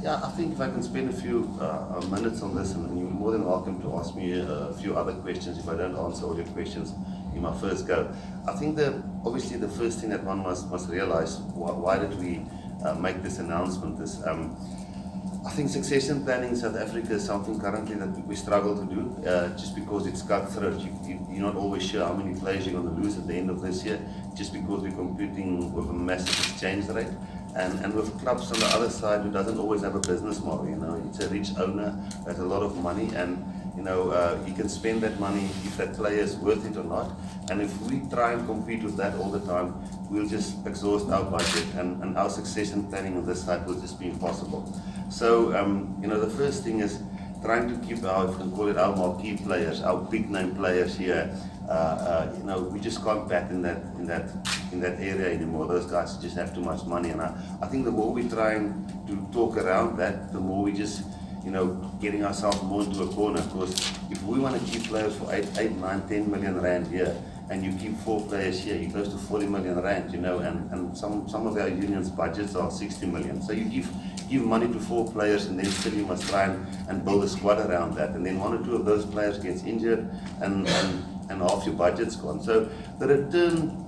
Yeah, I think if I can spend a few minutes on this, and you're more than welcome to ask me a few other questions if I don't answer all your questions in my first go. I think that obviously the first thing that one must realize, why did we make this announcement is, I think succession planning in South Africa is something currently that we struggle to do, just because it's cutthroat. You're not always sure how many players you're going to lose at the end of this year, just because we're competing with a massive exchange rate. And with clubs on the other side who doesn't always have a business model, it's a rich owner, has a lot of money, and he can spend that money if that player is worth it or not. And if we try and compete with that all the time, we'll just exhaust our budget, and our succession planning on this side will just be impossible. So, the first thing is trying to keep our, if we can call it, our marquee players, our big name players here. We just can't bat in that area anymore. Those guys just have too much money, and I think the more we trying to talk around that, the more we just getting ourselves more into a corner. Because if we want to keep players for 8, 9, 10 million rand here, and you keep 4 players here, you're close to 40 million rand, and some of our unions' budgets are 60 million. So you give money to 4 players, and then still you must try and build a squad around that, and then 1 or 2 of those players gets injured, and half your budget's gone. So the return,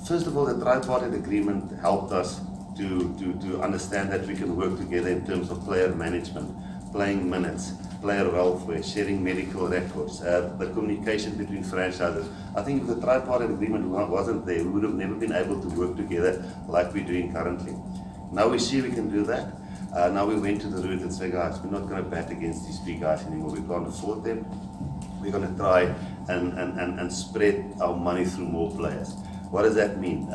first of all, the tripartite agreement helped us to understand that we can work together in terms of player management, playing minutes, player welfare, sharing medical records, the communication between franchises. I think if the tripartite agreement wasn't there, we would have never been able to work together like we're doing currently. Now we see we can do that. Now we went to the route and said, guys, we're not going to bat against these big guys anymore. We can't afford them. We're going to try and spread our money through more players. What does that mean?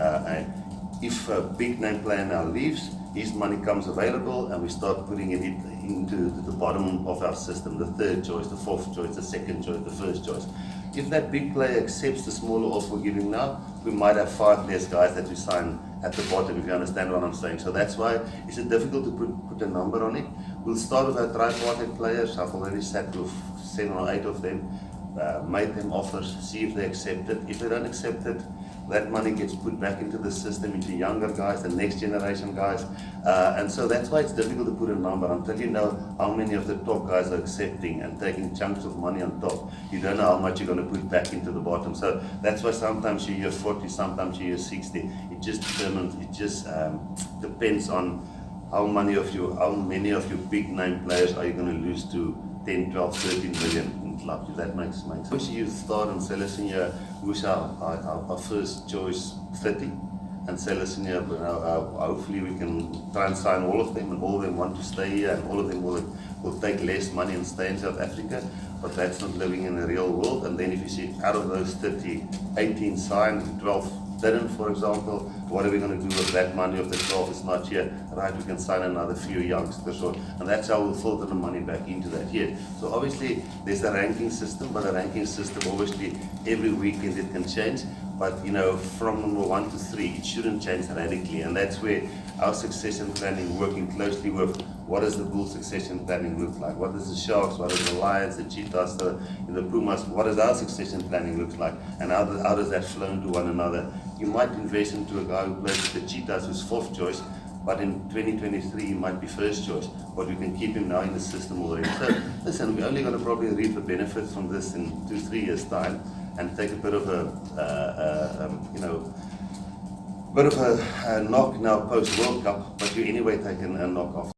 If a big name player now leaves, his money comes available, and we start putting it into the bottom of our system, the third choice, the fourth choice, the second choice, the first choice. If that big player accepts the smaller offer we're giving now, we might have 5 less guys that we sign at the bottom, if you understand what I'm saying. So that's why it's difficult to put a number on it. We'll start with our tripartite players. I've already sat with 7 or 8 of them, made them offers, see if they accept it. If they don't accept it, that money gets put back into the system, into younger guys, the next generation guys. And so that's why it's difficult to put a number until you know how many of the top guys are accepting and taking chunks of money on top. You don't know how much you're going to put back into the bottom. So that's why sometimes you hear 40, sometimes you hear 60. It just depends on how many of your big name players are you going to lose to 10, 12, 13 million in clubs, if that makes sense. Once you start and Celestia, who's our first choice 30, and Celestia, hopefully we can try and sign all of them, and all of them want to stay here, and all of them will take less money and stay in South Africa, but that's not living in the real world. And then if you see out of those 30, 18 signed, 12 didn't, for example, what are we going to do with that money if the 12 is not here? Right, we can sign another few youngsters, and that's how we'll filter the money back into that here. So obviously there's the ranking system, but the ranking system obviously every weekend it can change. But from number 1 to 3, it shouldn't change radically, and that's where our succession planning, working closely with what does the bull succession planning look like? What does the Sharks, what does the Lions, the Cheetahs, the Pumas, what does our succession planning look like? And how does that flow into one another? You might invest into a guy who plays with the Cheetahs who's 4th choice, but in 2023 he might be 1st choice, but we can keep him now in the system already. So listen, we're only going to probably reap the benefits from this in 2-3 years time, and take a bit of a knock now post World Cup, but you anyway taking a knock off.